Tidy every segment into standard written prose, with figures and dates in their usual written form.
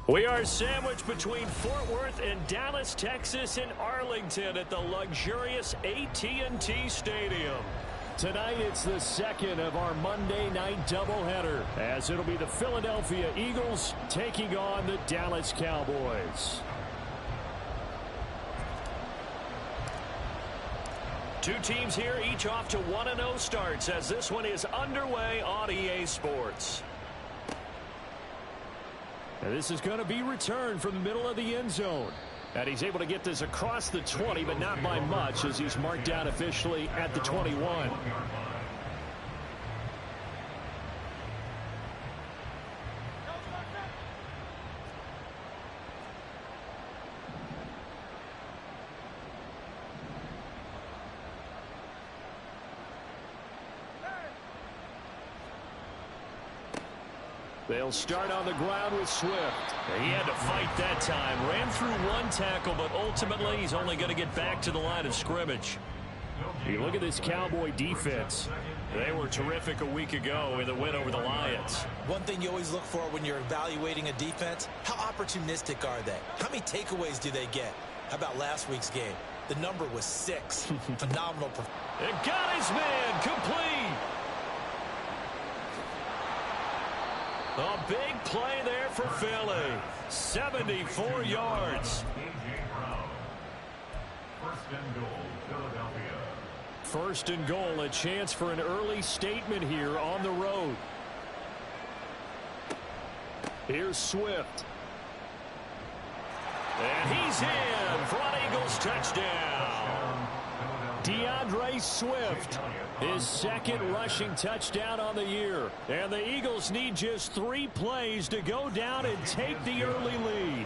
We are sandwiched between Fort Worth and Dallas, Texas, and Arlington at the luxurious AT&T Stadium. Tonight, it's the second of our Monday night doubleheader, as it'll be the Philadelphia Eagles taking on the Dallas Cowboys. Two teams here, each off to 1-0 starts, as this one is underway on EA Sports. And this is going to be returned from the middle of the end zone. And he's able to get this across the 20, but not by much, as he's marked down officially at the 21. They'll start on the ground with Swift. He had to fight that time. Ran through one tackle, but ultimately he's only going to get back to the line of scrimmage. You look at this Cowboy defense. They were terrific a week ago in the win over the Lions. One thing you always look for when you're evaluating a defense, how opportunistic are they? How many takeaways do they get? How about last week's game? The number was 6. Phenomenal. It got his man complete. A big play there for Philly. 74 yards. First and goal, a chance for an early statement here on the road. Here's Swift. And he's in for an Eagles touchdown. DeAndre Swift, his second rushing touchdown on the year. And the Eagles need just 3 plays to go down and take the early lead.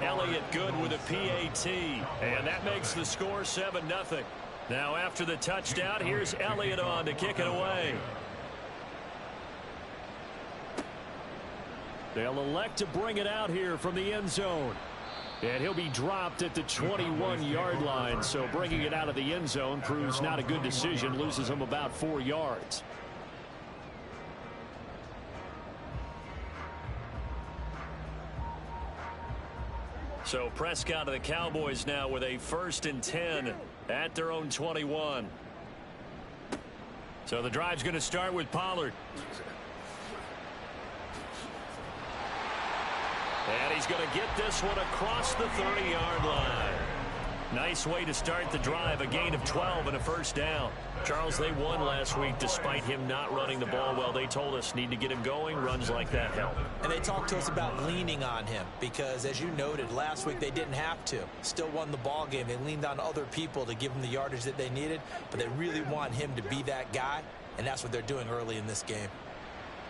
Elliott good with a PAT. And that makes the score 7-0. Now after the touchdown, here's Elliott on to kick it away. They'll elect to bring it out here from the end zone. And he'll be dropped at the 21-yard line, so bringing it out of the end zone proves not a good decision, loses him about 4 yards. So Prescott of the Cowboys now with a 1st and 10 at their own 21. So the drive's going to start with Pollard. And he's going to get this one across the 30-yard line. Nice way to start the drive, a gain of 12 and a first down. Charles, they won last week despite him not running the ball well. They told us need to get him going. Runs like that help. And they talked to us about leaning on him because, as you noted, last week they didn't have to. Still won the ball game. They leaned on other people to give them the yardage that they needed, but they really want him to be that guy, and that's what they're doing early in this game.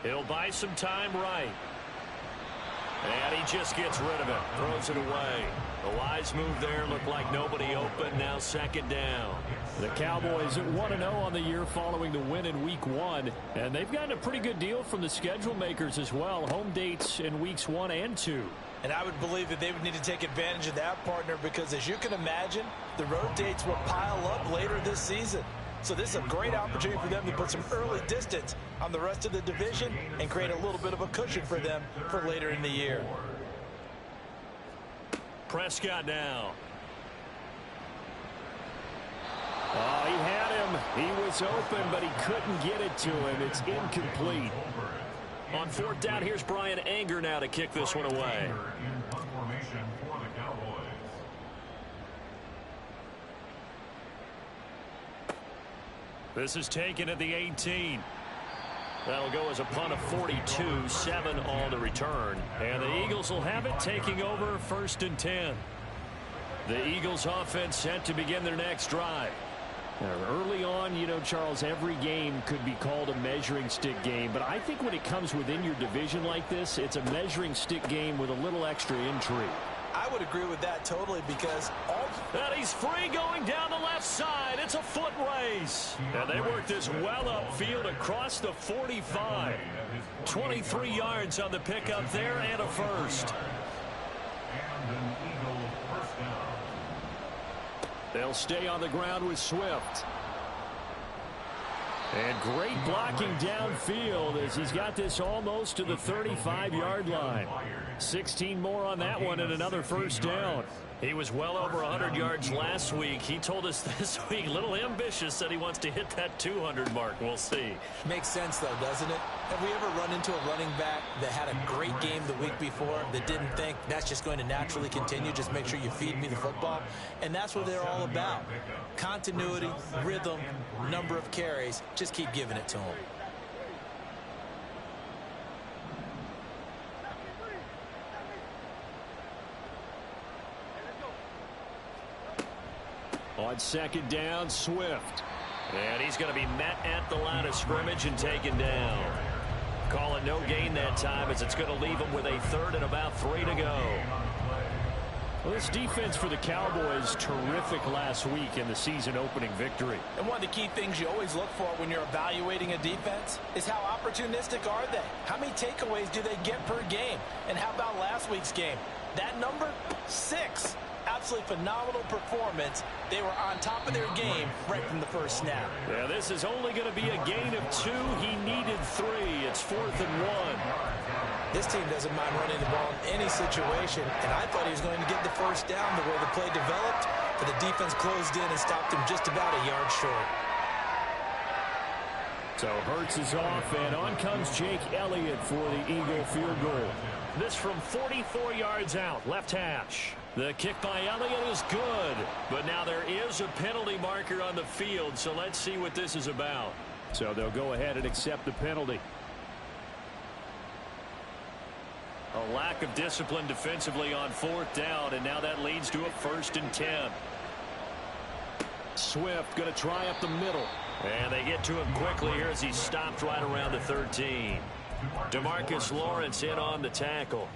He'll buy some time right. And he just gets rid of it. Throws it away. The wise move there. Looked like nobody open. Now 2nd down. The Cowboys at 1-0 on the year following the win in Week 1. And they've gotten a pretty good deal from the schedule makers as well. Home dates in Weeks 1 and 2. And I would believe that they would need to take advantage of that, partner, because as you can imagine, the road dates will pile up later this season. So this is a great opportunity for them to put some early distance on the rest of the division and create a little bit of a cushion for them for later in the year. Prescott now. Oh, he had him. He was open, but he couldn't get it to him. It's incomplete. On 4th down, here's Brian Anger now to kick this one away. This is taken at the 18. That'll go as a punt of 42, 7 on the return. And the Eagles will have it, taking over 1st and 10. The Eagles offense set to begin their next drive. Now, early on, you know, Charles, every game could be called a measuring stick game. But I think when it comes within your division like this, it's a measuring stick game with a little extra intrigue. I would agree with that totally because and he's free going down the left side. It's a foot race. And they work this well upfield across the 45. 23 yards on the pickup there and a first. They'll stay on the ground with Swift. And great blocking downfield as he's got this almost to the 35-yard line. 16 more on that one and another first down. He was well over 100 yards last week. He told us this week, a little ambitious, said he wants to hit that 200 mark. We'll see. Makes sense, though, doesn't it? Have we ever run into a running back that had a great game the week before that didn't think that's just going to naturally continue? Just make sure you feed me the football. And that's what they're all about. Continuity, rhythm, number of carries. Just keep giving it to them. On second down, Swift. And he's going to be met at the line of scrimmage and taken down. Call it no gain that time as it's going to leave him with a third and about 3 to go. Well, this defense for the Cowboys, terrific last week in the season opening victory. And one of the key things you always look for when you're evaluating a defense is how opportunistic are they? How many takeaways do they get per game? And how about last week's game? That number, 6. Absolutely phenomenal performance. They were on top of their game right from the first snap. Yeah, this is only going to be a gain of 2. He needed 3. It's 4th and 1. This team doesn't mind running the ball in any situation, and I thought he was going to get the first down the way the play developed, but the defense closed in and stopped him just about a yard short. So Hurts is off, and on comes Jake Elliott for the Eagle field goal. This from 44 yards out, left hash. The kick by Elliott is good, but now there is a penalty marker on the field, so let's see what this is about. So they'll go ahead and accept the penalty. A lack of discipline defensively on 4th down, and now that leads to a 1st and 10. Swift going to try up the middle. And they get to him quickly here as he's stopped right around the 13. DeMarcus Lawrence in on the tackle.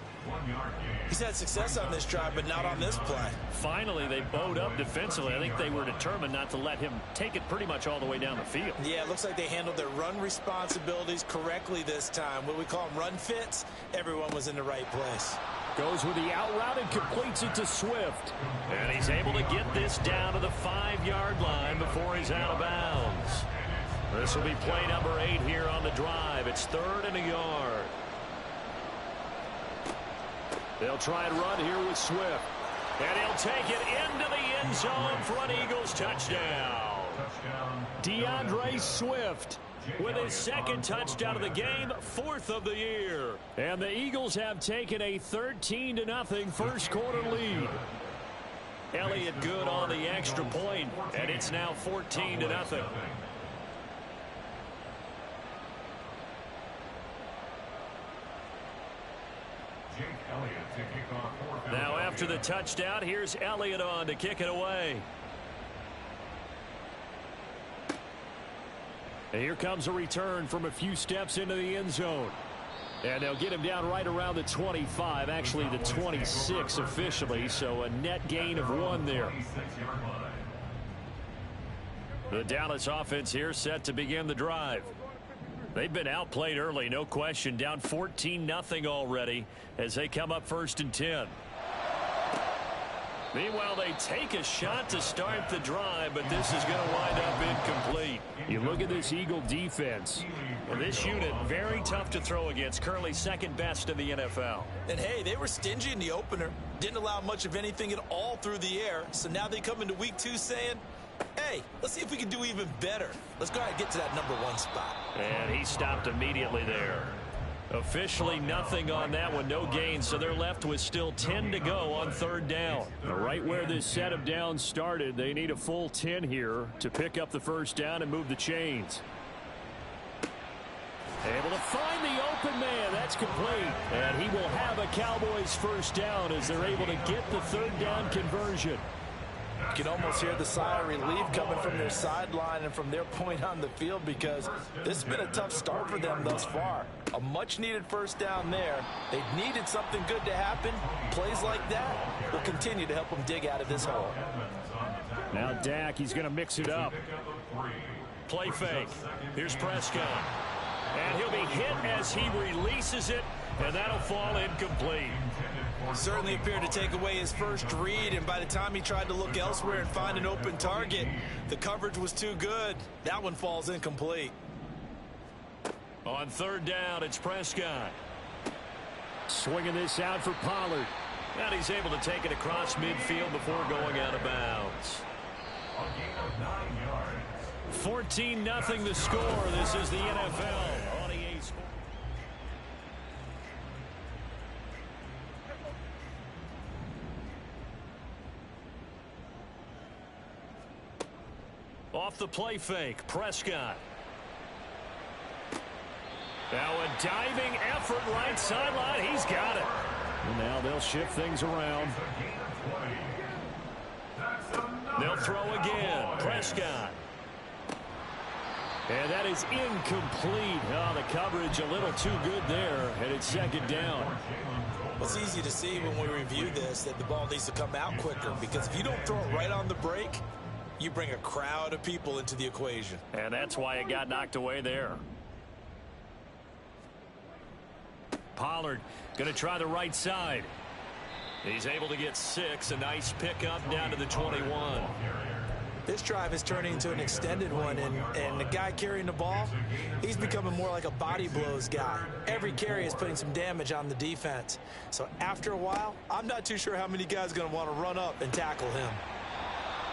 He's had success on this drive, but not on this play. Finally, they bowed up defensively. I think they were determined not to let him take it pretty much all the way down the field. Yeah, it looks like they handled their run responsibilities correctly this time. What we call them run fits, everyone was in the right place. Goes with the out route and completes it to Swift. And he's able to get this down to the 5-yard line before he's out of bounds. This will be play number 8 here on the drive. It's 3rd and a yard. They'll try and run here with Swift. And he'll take it into the end zone for an Eagles touchdown. DeAndre Swift with his 2nd touchdown of the game, 4th of the year. And the Eagles have taken a 13-0 first quarter lead. Elliott good on the extra point, and it's now 14-0. Now after the touchdown, here's Elliott on to kick it away. And here comes a return from a few steps into the end zone. And they'll get him down right around the 25, actually the 26 officially, so a net gain of 1 there. The Dallas offense here set to begin the drive. They've been outplayed early, no question, down 14-0 already as they come up 1st and 10. Meanwhile, they take a shot to start the drive, but this is going to wind up incomplete. You look at this Eagle defense. And this unit, very tough to throw against, currently 2nd best in the NFL. And hey, they were stingy in the opener, didn't allow much of anything at all through the air, so now they come into week 2 saying, hey, let's see if we can do even better. Let's go ahead and get to that number 1 spot. And he stopped immediately there. Officially nothing on that one, no gain, so they're left with still 10 to go on 3rd down. Right where this set of downs started, they need a full 10 here to pick up the first down and move the chains. Able to find the open man. That's complete. And he will have a Cowboys first down as they're able to get the 3rd down conversion. You can almost hear the sigh of relief coming from their sideline and from their point on the field because this has been a tough start for them thus far. A much-needed first down there. They needed something good to happen. Plays like that will continue to help them dig out of this hole. Now Dak, he's going to mix it up. Play fake. Here's Prescott. And he'll be hit as he releases it, and that'll fall incomplete. Certainly appeared to take away his first read, and by the time he tried to look elsewhere and find an open target, the coverage was too good. That one falls incomplete. On third down, it's Prescott. Swinging this out for Pollard. And he's able to take it across midfield before going out of bounds. 14-0 the score. This is the NFL on EA Sports. Off the play fake, Prescott. Now a diving effort right sideline. He's got it. And now they'll shift things around. They'll throw again. Prescott. And that is incomplete. Oh, the coverage a little too good there. And it's second down. It's easy to see when we review this that the ball needs to come out quicker, because if you don't throw it right on the break, you bring a crowd of people into the equation. And that's why it got knocked away there. Pollard going to try the right side. He's able to get 6. A nice pickup down to the 21. This drive is turning into an extended one, and the guy carrying the ball, he's becoming more like a body blows guy. Every carry is putting some damage on the defense. So after a while, I'm not too sure how many guys are going to want to run up and tackle him.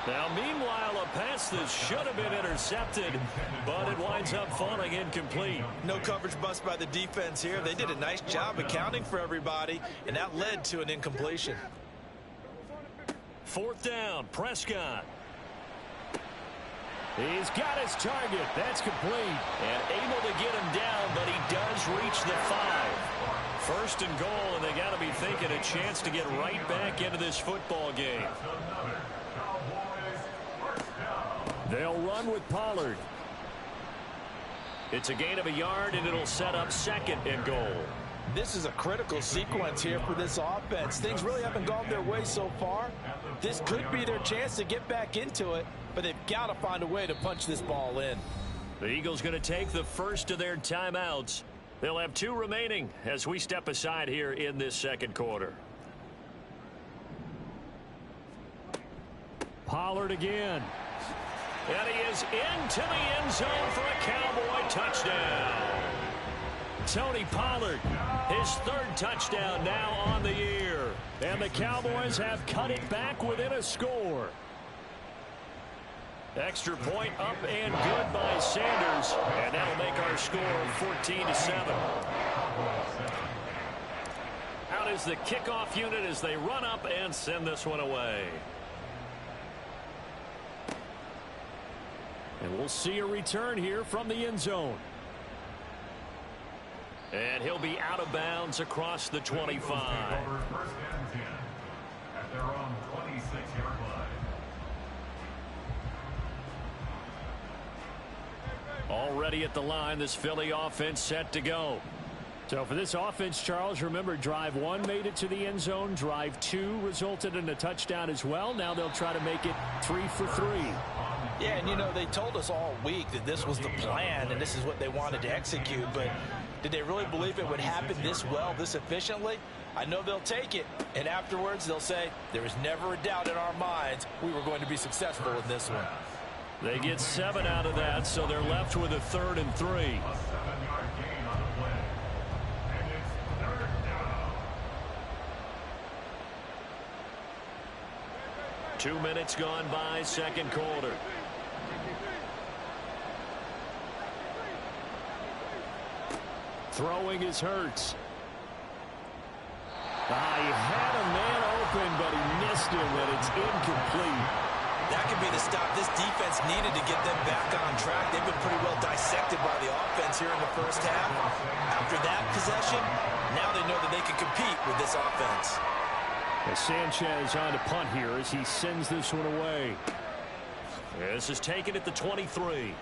Now, meanwhile, a pass that should have been intercepted, but it winds up falling incomplete. No coverage bust by the defense here. They did a nice job accounting for everybody, and that led to an incompletion. Fourth down, Prescott. He's got his target. That's complete. And able to get him down, but he does reach the 5. First and goal, and they got to be thinking a chance to get right back into this football game. They'll run with Pollard. It's a gain of a yard, and it'll set up second and goal. This is a critical sequence here for this offense. Things really haven't gone their way so far. This could be their chance to get back into it, but they've got to find a way to punch this ball in. The Eagles going to take the first of their timeouts. They'll have 2 remaining as we step aside here in this second quarter. Pollard again. And he is into the end zone for a Cowboy touchdown. Tony Pollard, his 3rd touchdown now on the year. And the Cowboys have cut it back within a score. Extra point up and good by Sanders. And that'll make our score 14-7. Out is the kickoff unit as they run up and send this one away. And we'll see a return here from the end zone. And he'll be out of bounds across the 25. Already at the line, this Philly offense set to go. So for this offense, Charles, remember drive 1 made it to the end zone. Drive 2 resulted in a touchdown as well. Now they'll try to make it 3 for 3. Yeah, and you know, they told us all week that this was the plan and this is what they wanted to execute, but did they really believe it would happen this well, this efficiently? I know they'll take it, and afterwards they'll say, there was never a doubt in our minds we were going to be successful in this one. They get 7 out of that, so they're left with a 3rd and 3. Two minutes gone by, second quarter. Throwing is Hurts. He had a man open, but he missed him, and it's incomplete. That could be the stop this defense needed to get them back on track. They've been pretty well dissected by the offense here in the first half. After that possession, now they know that they can compete with this offense. As Sanchez on to punt here as he sends this one away. This is taken at the 23.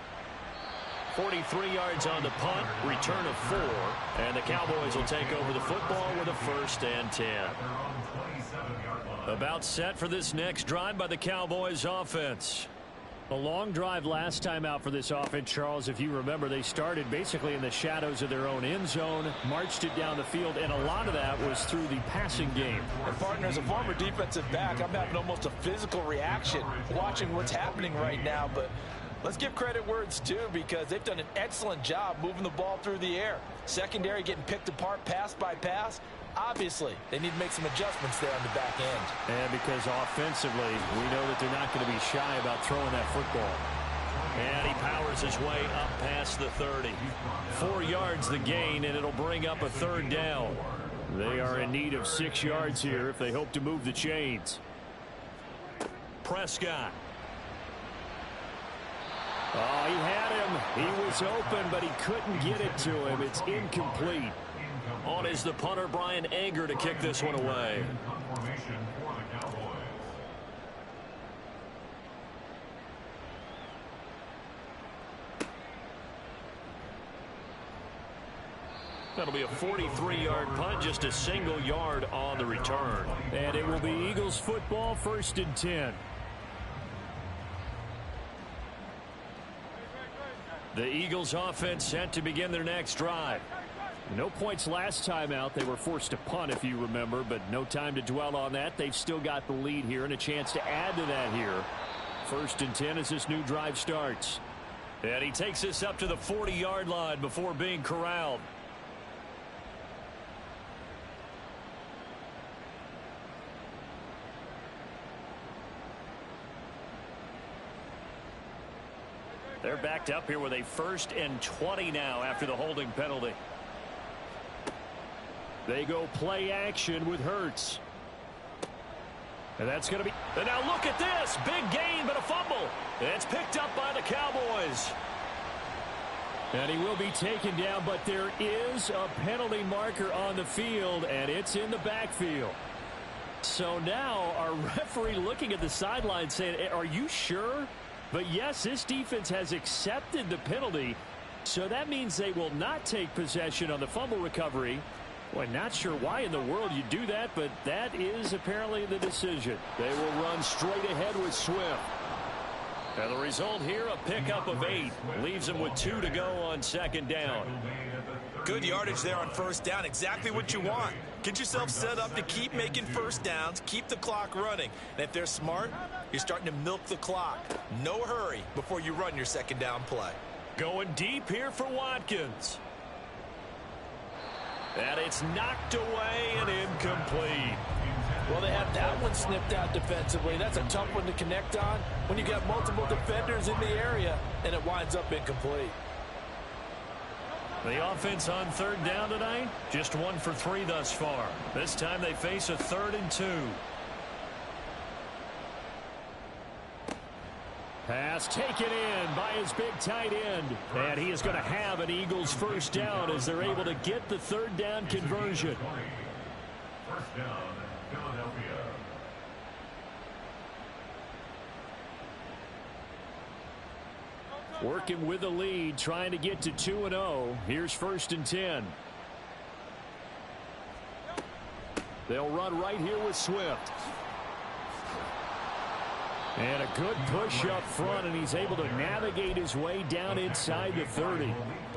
43 yards on the punt, return of 4, and the Cowboys will take over the football with a 1st and 10. About set for this next drive by the Cowboys offense. A long drive last time out for this offense, Charles. If you remember, they started basically in the shadows of their own end zone, marched it down the field, and a lot of that was through the passing game. And partner, as a former defensive back, I'm having almost a physical reaction watching what's happening right now, but Let's give credit where it's due because they've done an excellent job moving the ball through the air. Secondary getting picked apart pass by pass. Obviously, they need to make some adjustments there on the back end. And because offensively, we know that they're not going to be shy about throwing that football. And he powers his way up past the 30. 4 yards the gain, and it'll bring up a third down. They are in need of 6 yards here if they hope to move the chains. Prescott. Oh, he had him. He was open, but he couldn't get it to him. It's incomplete. On is the punter, Brian Anger, to kick this one away. That'll be a 43-yard punt, just a single yard on the return. And it will be Eagles football, 1st and 10. The Eagles offense set to begin their next drive. No points last time out. They were forced to punt, if you remember, but no time to dwell on that. They've still got the lead here and a chance to add to that here. 1st and 10 as this new drive starts. And he takes this up to the 40-yard line before being corralled. They're backed up here with a 1st and 20 now after the holding penalty. They go play action with Hurts. And that's going to be... And now look at this. Big gain, but a fumble. It's picked up by the Cowboys. And he will be taken down, but there is a penalty marker on the field, and it's in the backfield. So now our referee looking at the sideline saying, are you sure? But yes, this defense has accepted the penalty, so that means they will not take possession on the fumble recovery. Well, not sure why in the world you do that, but that is apparently the decision. They will run straight ahead with Swift. And the result here, a pickup of 8. Leaves them with 2 to go on 2nd down. Good yardage there on 1st down. Exactly what you want. Get yourself set up to keep making 1st downs, keep the clock running. And if they're smart, you're starting to milk the clock. No hurry before you run your 2nd down play. Going deep here for Watkins. And it's knocked away and incomplete. Well, they have that one snipped out defensively. That's a tough one to connect on when you got multiple defenders in the area, and it winds up incomplete. The offense on 3rd down tonight, just 1 for 3 thus far. This time they face a 3rd and 2. Pass taken in by his big tight end. And he is going to have an Eagles 1st down as they're able to get the 3rd down conversion. 1st down, Philadelphia. Working with the lead, trying to get to 2-0. Here's 1st and 10. They'll run right here with Swift. And a good push up front, and he's able to navigate his way down inside the 30.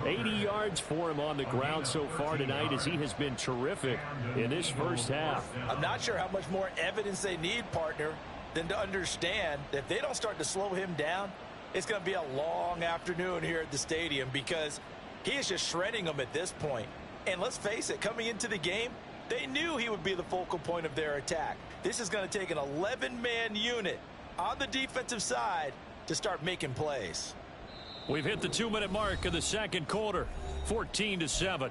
80 yards for him on the ground so far tonight as he has been terrific in this 1st half. I'm not sure how much more evidence they need, partner, than to understand that if they don't start to slow him down, it's going to be a long afternoon here at the stadium because he is just shredding them at this point. And let's face it, coming into the game, they knew he would be the focal point of their attack. This is going to take an 11-man unit on the defensive side to start making plays. We've hit the 2-minute mark of the 2nd quarter, 14-7.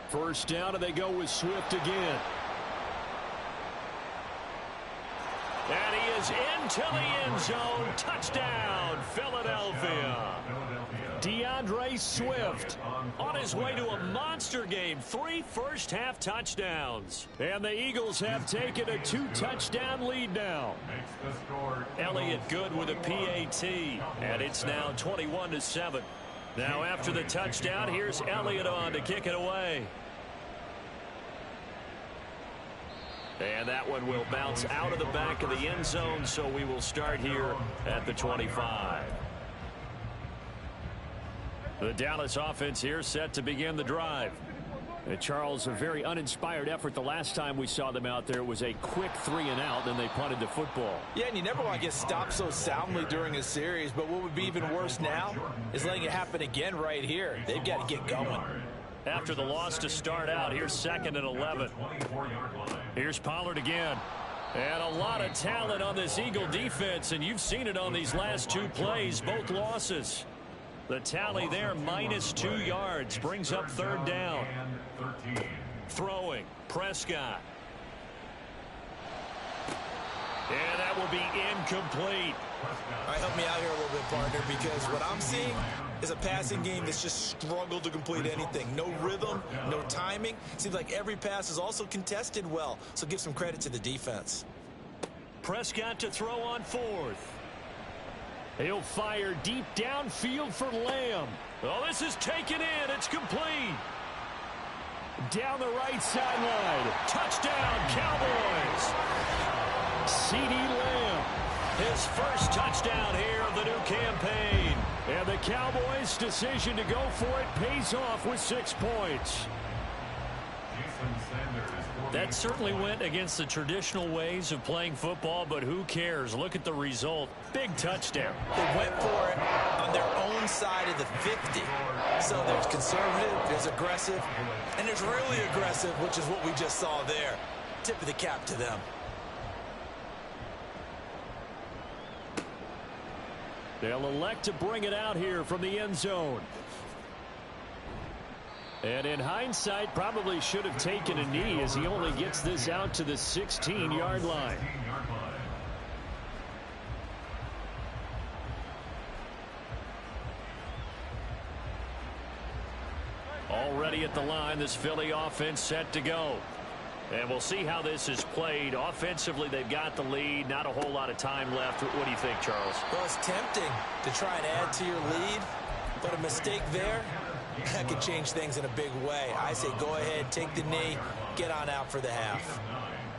First down, and they go with Swift again. And he is into the end zone. Touchdown, Philadelphia. DeAndre Swift on his way to a monster game. 3 first-half touchdowns. And the Eagles have taken a 2-touchdown lead now. Elliott good with a PAT. And it's now 21-7. Now after the touchdown, here's Elliott on to kick it away. And that one will bounce out of the back of the end zone, so we will start here at the 25. The Dallas offense here set to begin the drive. Charles, a very uninspired effort the last time we saw them out there. It was a quick 3-and-out, then they punted the football. Yeah, and you never want to get stopped so soundly during a series, but what would be even worse now is letting it happen again right here. They've got to get going. After the loss to start out, here's 2nd and 11. Here's Pollard again. And a lot of talent on this Eagle defense, and you've seen it on these last 2 plays, both losses. The tally there, -2 yards, brings up 3rd down. Throwing, Prescott. And that will be incomplete. All right, help me out here a little bit, partner, because what I'm seeing is a passing game that's just struggled to complete anything. No rhythm, no timing. Seems like every pass is also contested well, so give some credit to the defense. Prescott to throw on 4th. He'll fire deep downfield for Lamb. Oh, this is taken in. It's complete. Down the right sideline. Touchdown, Cowboys. CeeDee Lamb. His first touchdown here of the new campaign. And the Cowboys' decision to go for it pays off with 6 points. That certainly went against the traditional ways of playing football, but who cares? Look at the result. Big touchdown. They went for it on their own side of the 50. So there's conservative, there's aggressive, and there's really aggressive, which is what we just saw there. Tip of the cap to them. They'll elect to bring it out here from the end zone. And in hindsight, probably should have taken a knee as he only gets this out to the 16-yard line. Already at the line, this Philly offense set to go. And we'll see how this is played. Offensively, they've got the lead. Not a whole lot of time left. What do you think, Charles? Well, it's tempting to try and add to your lead, but a mistake there, that could change things in a big way. I say go ahead, take the knee, get on out for the half.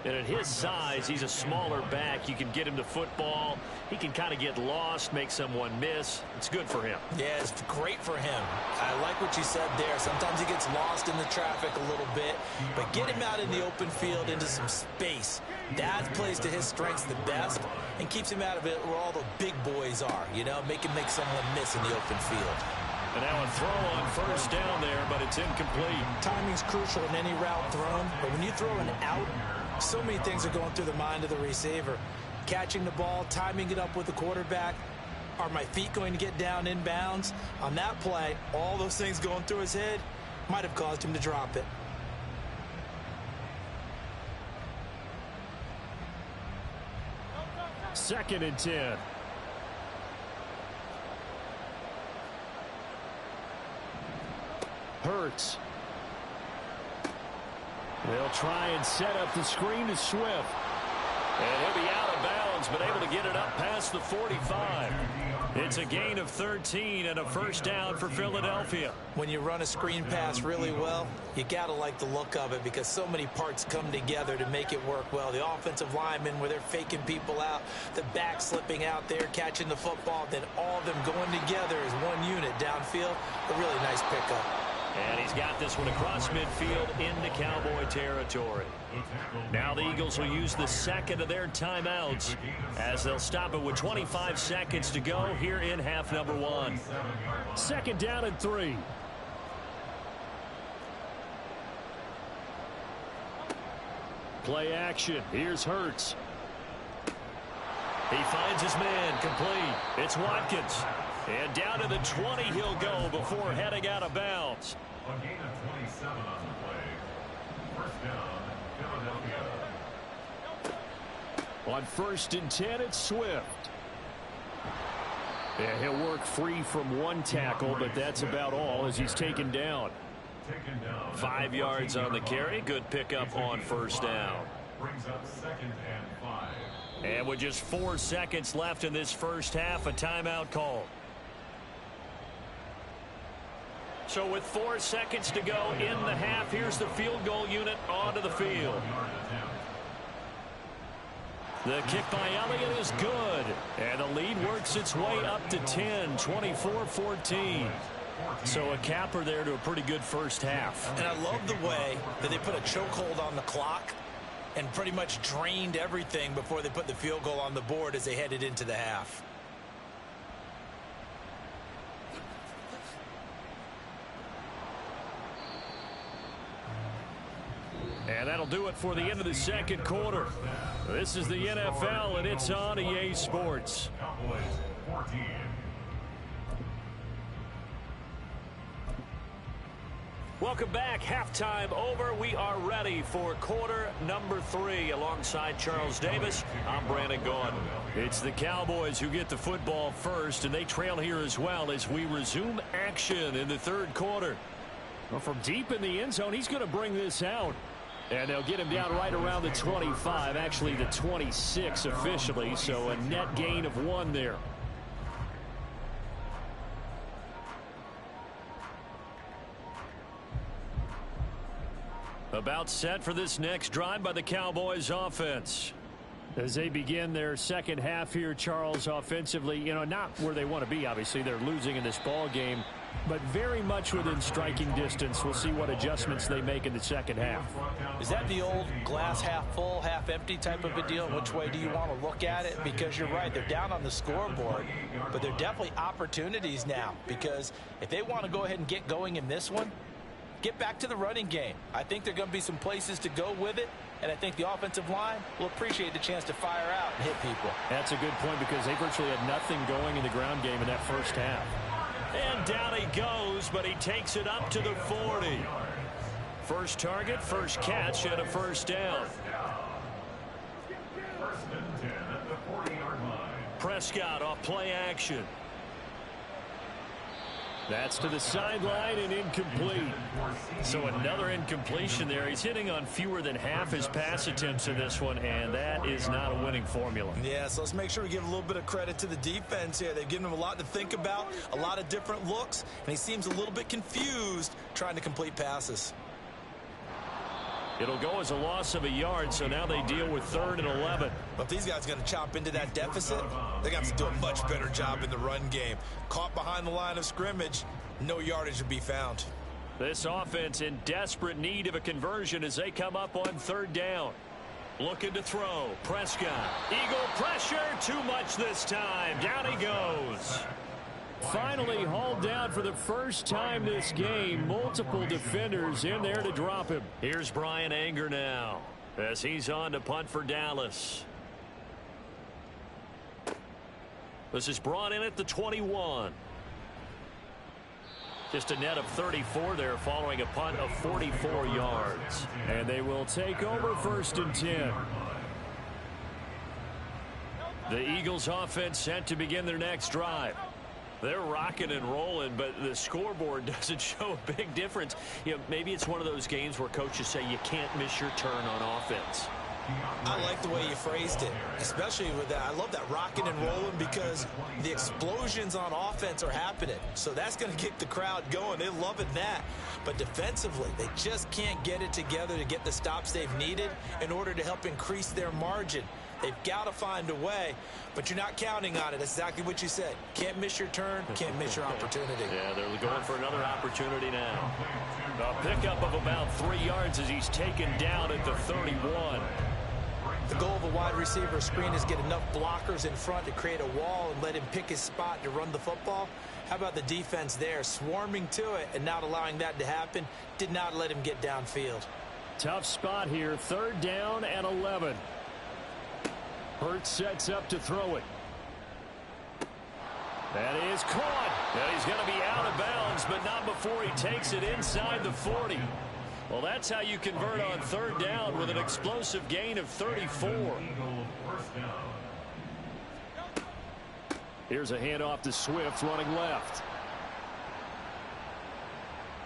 And at his size, he's a smaller back. You can get him to football. He can kind of get lost, make someone miss. It's good for him. Yeah, it's great for him. I like what you said there. Sometimes he gets lost in the traffic a little bit, but get him out in the open field into some space. That plays to his strengths the best and keeps him out of it where all the big boys are, you know, make someone miss in the open field. And now a throw on 1st down there, but it's incomplete. Timing's crucial in any route thrown, but when you throw an out, so many things are going through the mind of the receiver. Catching the ball, timing it up with the quarterback. Are my feet going to get down in bounds? On that play, all those things going through his head might have caused him to drop it. Second and 10. Hurts. They'll try and set up the screen to Swift. And he'll be out of bounds, but able to get it up past the 45. It's a gain of 13 and a 1st down for Philadelphia. When you run a screen pass really well, you got to like the look of it because so many parts come together to make it work well. The offensive linemen where they're faking people out, the back slipping out there, catching the football, then all of them going together as one unit downfield. A really nice pickup. And he's got this one across midfield into Cowboy territory. Now the Eagles will use the 2nd of their timeouts as they'll stop it with 25 seconds to go here in half number 1. 2nd down and 3. Play action. Here's Hurts. He finds his man complete. It's Watkins. And down to the 20 he'll go before heading out of bounds. A gain of 27 on the play. 1st down, Philadelphia. On 1st and 10, it's Swift. Yeah, he'll work free from one tackle, but that's about all as he's taken down. 5 yards on the carry. Good pickup on 1st down. Brings up 2nd and 5. And with just 4 seconds left in this first half, a timeout call. So with 4 seconds to go in the half, here's the field goal unit onto the field. The kick by Elliott is good. And the lead works its way up to 10, 24-14. So a capper there to a pretty good first half. And I love the way that they put a chokehold on the clock and pretty much drained everything before they put the field goal on the board as they headed into the half. And that'll do it for the end of the second quarter. This is the NFL, and it's on EA Sports. Cowboys 14. Welcome back. Halftime over. We are ready for quarter number 3. Alongside Charles Davis, I'm Brandon Gaudin. It's the Cowboys who get the football first, and they trail here as well as we resume action in the third quarter. Well, from deep in the end zone, he's going to bring this out. And they'll get him down right around the 25, actually the 26 officially, so a net gain of 1 there. About set for this next drive by the Cowboys offense. As they begin their second half here, Charles, offensively, not where they want to be, obviously. They're losing in this ball game, but very much within striking distance. We'll see what adjustments they make in the second half. Is that the old glass half full, half empty type of a deal? Which way do you want to look at it? Because you're right, they're down on the scoreboard, but they're definitely opportunities now, because if they want to go ahead and get going in this one, get back to the running game. I think there are going to be some places to go with it, and I think the offensive line will appreciate the chance to fire out and hit people. That's a good point, because they virtually had nothing going in the ground game in that first half. And down he goes, but he takes it up to the 40. First target, first catch, and a first down. First and 10 at the 40-yard line. Prescott off play action. That's to the sideline and incomplete. So another incompletion there. He's hitting on fewer than half his pass attempts in this one, and that is not a winning formula. Yeah, so let's make sure we give a little bit of credit to the defense here. They've given him a lot to think about, a lot of different looks, and he seems a little bit confused trying to complete passes. It'll go as a loss of a yard, so now they deal with 3rd and 11. But if these guys are going to chop into that deficit, they're going to have to do a much better job in the run game. Caught behind the line of scrimmage, no yardage to be found. This offense in desperate need of a conversion as they come up on 3rd down. Looking to throw. Prescott. Eagle pressure. Too much this time. Down he goes. Finally hauled down for the first time this game. Multiple defenders in there to drop him. Here's Brian Anger now as he's on to punt for Dallas. This is brought in at the 21. Just a net of 34 there following a punt of 44 yards. And they will take over 1st and 10. The Eagles offense set to begin their next drive. They're rocking and rolling, but the scoreboard doesn't show a big difference. Maybe it's one of those games where coaches say you can't miss your turn on offense. I like the way you phrased it, especially with that. I love that rocking and rolling because the explosions on offense are happening. So that's going to get the crowd going. They're loving that. But defensively, they just can't get it together to get the stops they've needed in order to help increase their margin. They've got to find a way, but you're not counting on it. That's exactly what you said. Can't miss your turn, can't miss your opportunity. Yeah, they're going for another opportunity now. A pickup of about 3 yards as he's taken down at the 31. The goal of a wide receiver screen is get enough blockers in front to create a wall and let him pick his spot to run the football. How about the defense there, swarming to it and not allowing that to happen? Did not let him get downfield. Tough spot here, 3rd down and 11. Hurts sets up to throw it. That is caught. And he's going to be out of bounds, but not before he takes it inside the 40. Well, that's how you convert on 3rd down with an explosive gain of 34. Here's a handoff to Swift running left.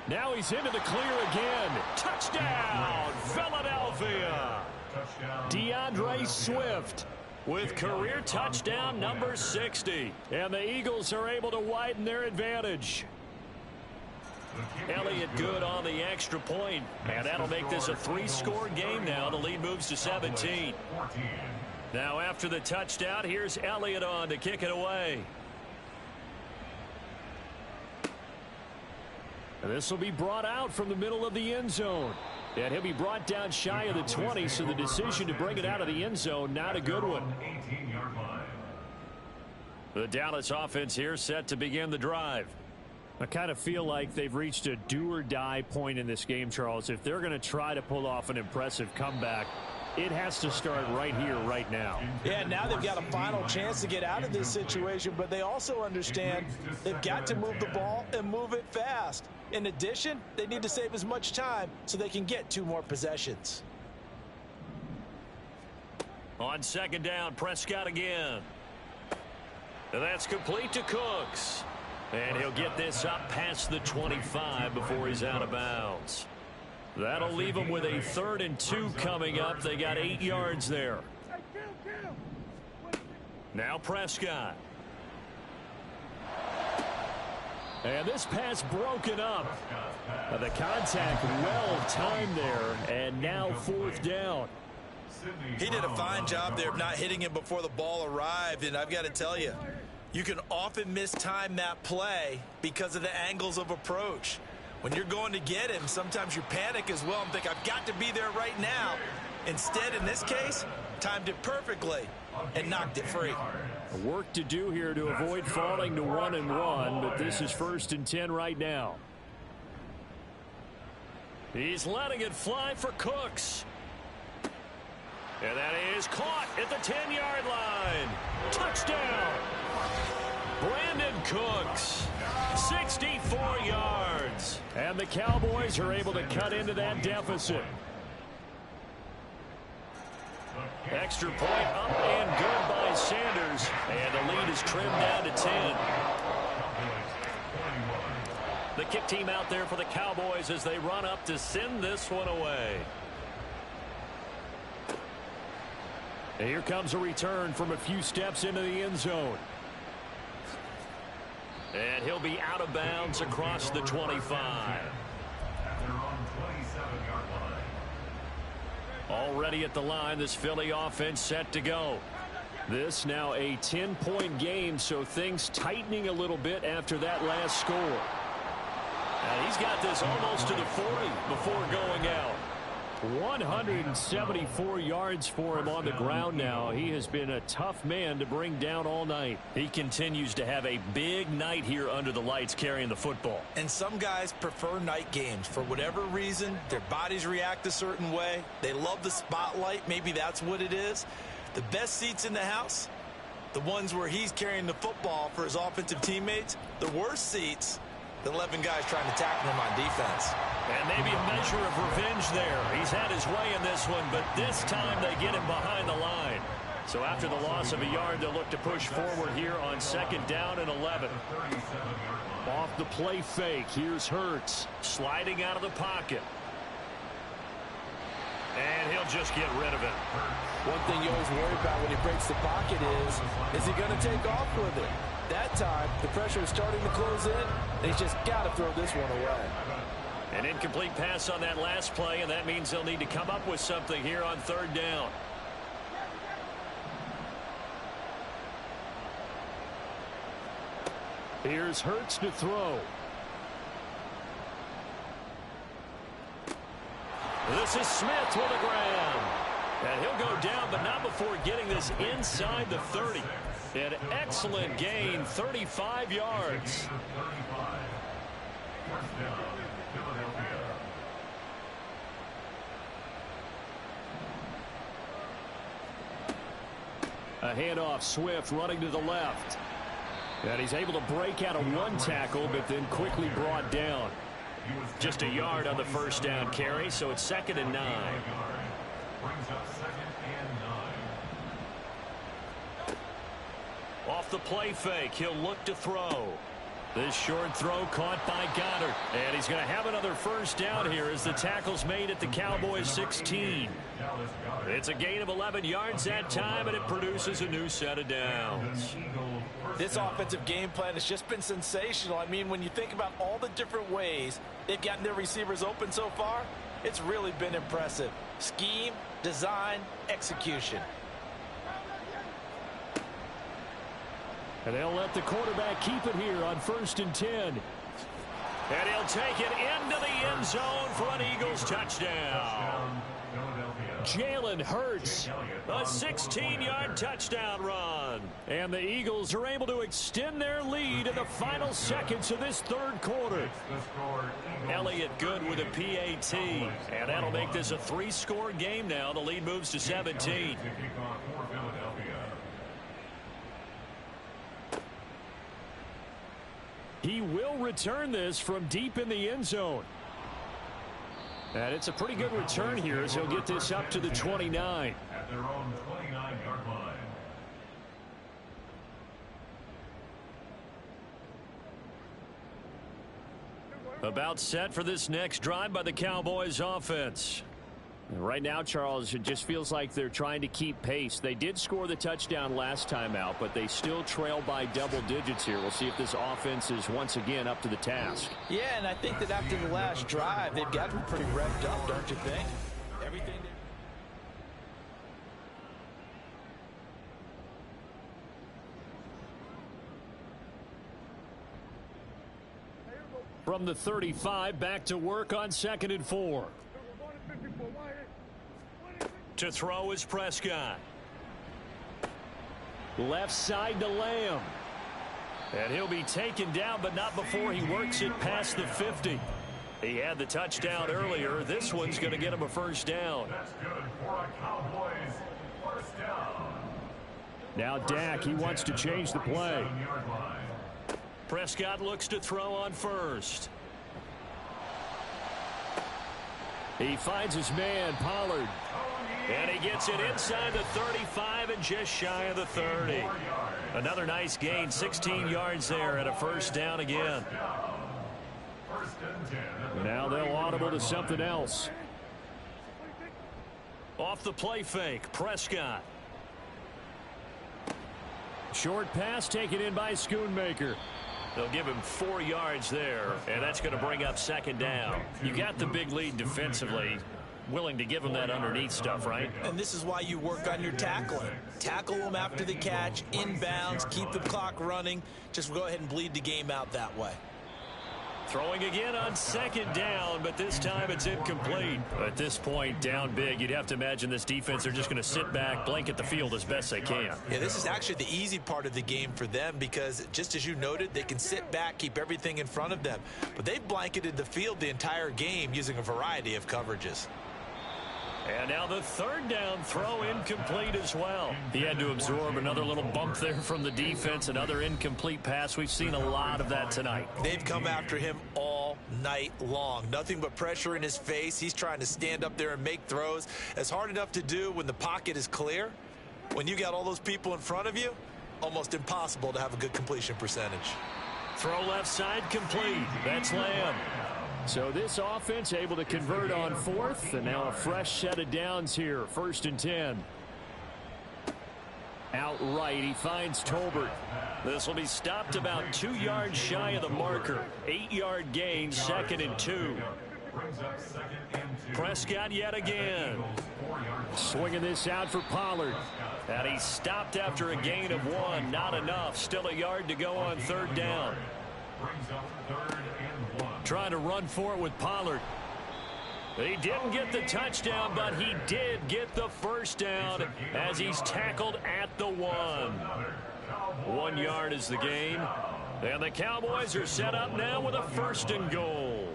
Now he's into the clear again. Touchdown, Philadelphia. DeAndre Swift with career touchdown number 60. And the Eagles are able to widen their advantage. Elliott good on the extra point, and that'll make this a 3-score game now. The lead moves to 17. Now after the touchdown, here's Elliott on to kick it away. And this will be brought out from the middle of the end zone. And he'll be brought down shy of the 20, so the decision to bring it out of the end zone, not a good one. 18-yard line. The Dallas offense here set to begin the drive. I kind of feel like they've reached a do-or-die point in this game, Charles. If they're going to try to pull off an impressive comeback, it has to start right here, right now. Yeah, now they've got a final chance to get out of this situation, but they also understand they've got to move the ball and move it fast. In addition, they need to save as much time so they can get 2 more possessions. On second down, Prescott again. And that's complete to Cooks. And he'll get this up past the 25 before he's out of bounds. That'll leave him with a 3rd and 2 coming up. They got 8 yards there. Now Prescott. And this pass broken up. The contact well timed there, and now 4th down. He did a fine job there of not hitting him before the ball arrived, and I've got to tell you, you can often mistime that play because of the angles of approach. When you're going to get him, sometimes you panic as well and think, I've got to be there right now. Instead, in this case, timed it perfectly and knocked it free. Work to do here to avoid falling to 1 and 1, but this is 1st and 10 right now. He's letting it fly for Cooks. And that is caught at the 10-yard line. Touchdown. Brandon Cooks, 64 yards. And the Cowboys are able to cut into that deficit. Extra point up and good by Sanders. And the lead is trimmed down to 10. The kick team out there for the Cowboys as they run up to send this one away. And here comes a return from a few steps into the end zone. And he'll be out of bounds across the 25. Already at the line, this Philly offense set to go. This now a 10-point game, so things tightening a little bit after that last score. And he's got this almost to the 40 before going out. 174 yards for him on the ground now. He has been a tough man to bring down all night. He continues to have a big night here under the lights carrying the football. And some guys prefer night games. For whatever reason, their bodies react a certain way. They love the spotlight. Maybe that's what it is. The best seats in the house, the ones where he's carrying the football for his offensive teammates. The worst seats, the 11 guys trying to tackle him on defense. And maybe a measure of revenge there. He's had his way in this one, but this time they get him behind the line. So after the loss of a yard, they'll look to push forward here on 2nd down and 11. Off the play fake, here's Hurts. Sliding out of the pocket. And he'll just get rid of it. One thing you always worry about when he breaks the pocket is he going to take off with it? That time, the pressure is starting to close in, and he's just got to throw this one away. An incomplete pass on that last play, and that means they'll need to come up with something here on 3rd down. Here's Hurts to throw. This is Smith with a grab. And he'll go down, but not before getting this inside the 30. An excellent gain, 35 yards. A handoff, Swift running to the left. And he's able to break out of one tackle, but then quickly brought down. Just a yard on the 1st down carry, so it's 2nd and 9. Off the play fake, he'll look to throw. This short throw caught by Goddard. And he's going to have another 1st down here as the tackle's made at the Cowboys 16. It's a gain of 11 yards that time, and it produces a new set of downs. This offensive game plan has just been sensational. I mean, when you think about all the different ways they've gotten their receivers open so far, it's really been impressive. Scheme, design, execution. And they'll let the quarterback keep it here on 1st and 10. And he'll take it into the end zone for an Eagles touchdown. Jalen Hurts, a 16-yard touchdown run. And the Eagles are able to extend their lead in the final seconds of this third quarter. Elliott good with a PAT. And that'll make this a 3-score game now. The lead moves to 17. He will return this from deep in the end zone. And it's a pretty good return here as he'll get this up to the 29. At their own 29-yard line. About set for this next drive by the Cowboys offense. Right now, Charles, it just feels like they're trying to keep pace. They did score the touchdown last time out, but they still trail by double digits here. We'll see if this offense is once again up to the task. Yeah, and I think that after the last drive, they've got to be pretty revved up, don't you think? Everything. From the 35, back to work on 2nd and 4. To throw is Prescott. Left side to Lamb. And he'll be taken down, but not before he works it past the 50. He had the touchdown earlier. This one's going to get him a first down. That's good for a Cowboys first down. Now Dak, he wants to change the play. 7-yard line. Prescott looks to throw on first. He finds his man, Pollard. And he gets it inside the 35 and just shy of the 30. Another nice gain, 16 yards there and a first down again. First and 10. Now they'll audible to something else. Off the play fake, Prescott. Short pass taken in by Schoonmaker. They'll give him 4 yards there, and that's going to bring up 2nd down. You got the big lead defensively. Willing to give him that underneath stuff, right? And this is why you work on your tackling. Tackle them after the catch, inbounds, keep the clock running. Just go ahead and bleed the game out that way. Throwing again on 2nd down, but this time it's incomplete. At this point, down big, you'd have to imagine this defense are just going to sit back, blanket the field as best they can. Yeah, this is actually the easy part of the game for them because, just as you noted, they can sit back, keep everything in front of them. But they've blanketed the field the entire game using a variety of coverages. And now the 3rd down throw incomplete as well. He had to absorb another little bump there from the defense, another incomplete pass. We've seen a lot of that tonight. They've come after him all night long. Nothing but pressure in his face. He's trying to stand up there and make throws. It's hard enough to do when the pocket is clear. When you got all those people in front of you, almost impossible to have a good completion percentage. Throw left side complete. That's Lamb. So this offense able to convert on 4th, and now a fresh set of downs here. 1st and 10. Outright, he finds Tolbert. This will be stopped about 2 yards shy of the marker. 8-yard gain, 2nd and 2. Prescott yet again. Swinging this out for Pollard. And he stopped after a gain of 1. Not enough. Still a yard to go on 3rd down. Trying to run for it with Pollard. He didn't get the touchdown, but he did get the first down as he's tackled at the 1. 1 yard is the gain. And the Cowboys are set up now with a 1st and goal.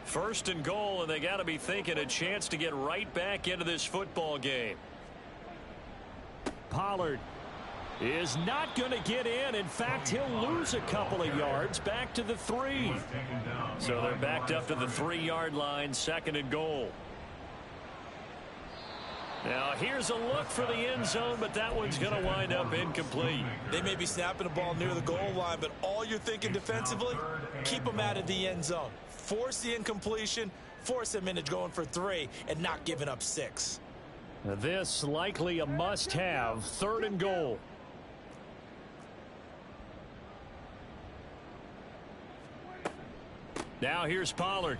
1st and goal, and they got to be thinking a chance to get right back into this football game. Pollard is not going to get in. In fact, he'll lose a couple of yards back to the 3. So they're backed up to the 3-yard line, 2nd and goal. Now here's a look for the end zone, but that one's going to wind up incomplete. They may be snapping the ball near the goal line, but all you're thinking defensively, keep them out of the end zone. Force the incompletion, force them into going for 3, and not giving up 6. This likely a must-have, 3rd and goal. Now here's Pollard.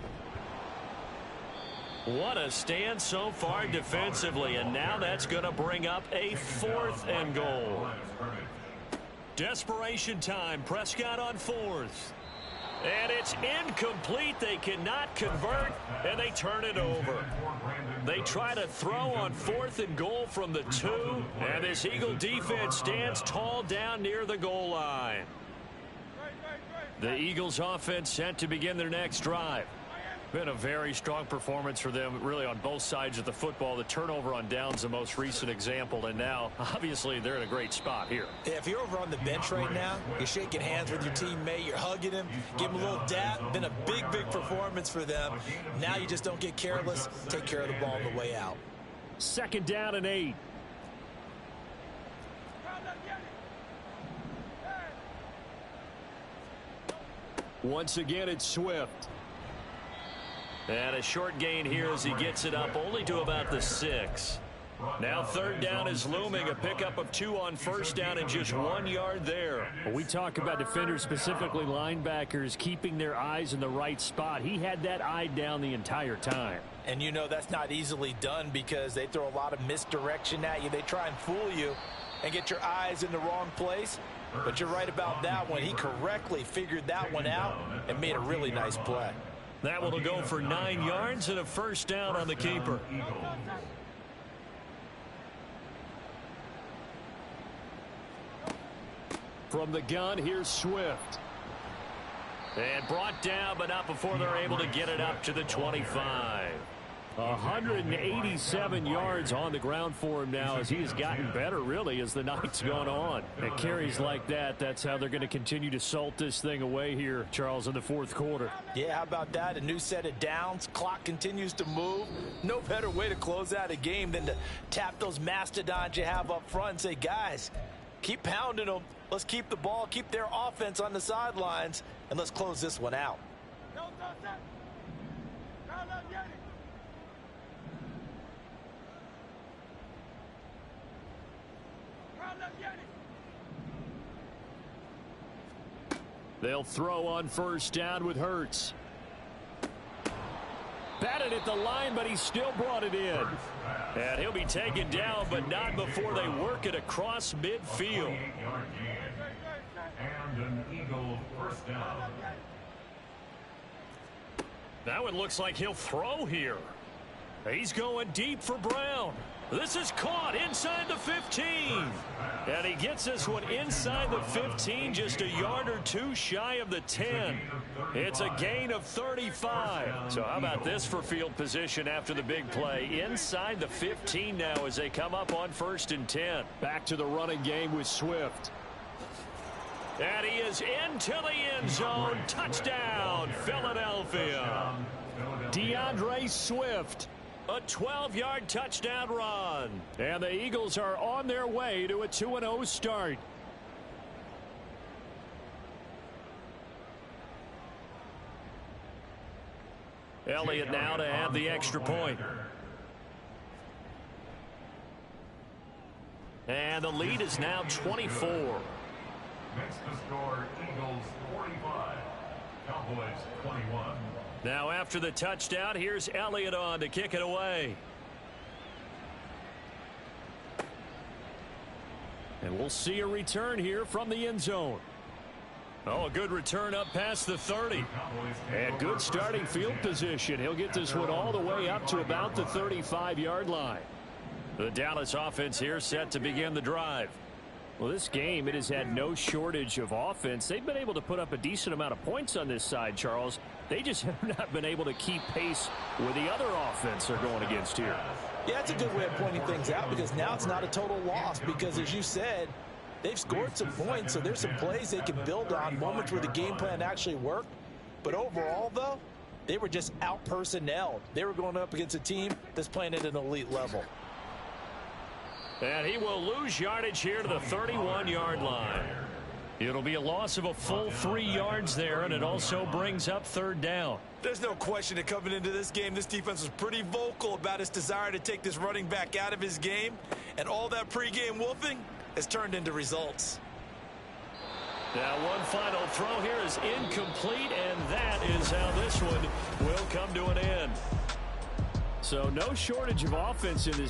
What a stand so far defensively, and now that's going to bring up a 4th and goal. Desperation time. Prescott on 4th. And it's incomplete. They cannot convert, and they turn it over. They try to throw on 4th and goal from the 2, and this Eagle defense stands tall down near the goal line. The Eagles offense set to begin their next drive. Been a very strong performance for them, really, on both sides of the football. The turnover on downs, the most recent example, and now, obviously, they're in a great spot here. Yeah, if you're over on the bench right now, you're shaking hands with your teammate, you're hugging him, give him a little dap. Been a big performance for them. Now you just don't get careless. Take care of the ball on the way out. 2nd down and 8. Once again, it's Swift. And a short gain here as he gets it up only to about the 6. Now 3rd down is looming. A pickup of 2 on 1st down and just 1 yard there. When we talk about defenders, specifically linebackers, keeping their eyes in the right spot. He had that eye down the entire time. And you know that's not easily done because they throw a lot of misdirection at you. They try and fool you and get your eyes in the wrong place. But you're right about that one. He correctly figured that one out and made a really nice play. That one will go for 9 yards and a 1st down on the keeper. From the gun, here's Swift. And brought down, but not before they're able to get it up to the 25. 187 yards on the ground for him now as he has gotten better, really, as the night's gone on. And carries like that, that's how they're going to continue to salt this thing away here, Charles, in the 4th quarter. Yeah, how about that? A new set of downs. Clock continues to move. No better way to close out a game than to tap those mastodons you have up front and say, guys, keep pounding them. Let's keep the ball, keep their offense on the sidelines, and let's close this one out. They'll throw on 1st down with Hurts. Batted at the line, but he still brought it in. And he'll be taken down, but not before they work it across midfield. And an Eagle 1st down. That one looks like he'll throw here. He's going deep for Brown. This is caught inside the 15. And he gets this one inside the 15, just a yard or 2 shy of the 10. It's a gain of 35. So how about this for field position after the big play? Inside the 15 now as they come up on 1st and 10. Back to the running game with Swift. And he is into the end zone. Touchdown, Philadelphia. DeAndre Swift. A 12-yard touchdown run. And the Eagles are on their way to a 2-0 start. Elliott now to have the extra point. And the lead is now 24. Next to score, Eagles 45, Cowboys 21. Now after the touchdown, here's Elliott on to kick it away. And we'll see a return here from the end zone. Oh, a good return up past the 30. And good starting field position. He'll get this one all the way up to about the 35-yard line. The Dallas offense here set to begin the drive. Well, this game, it has had no shortage of offense. They've been able to put up a decent amount of points on this side, Charles. They just have not been able to keep pace with the other offense they're going against here. Yeah, that's a good way of pointing things out because now it's not a total loss because, as you said, they've scored some points, so there's some plays they can build on, moments where the game plan actually worked. But overall, though, they were just out-personnelled. They were going up against a team that's playing at an elite level. And he will lose yardage here to the 31-yard line. It'll be a loss of a full 3 yards there, and it also brings up 3rd down. There's no question that coming into this game, this defense was pretty vocal about its desire to take this running back out of his game, and all that pregame wolfing has turned into results. Now one final throw here is incomplete, and that is how this one will come to an end. So no shortage of offense in this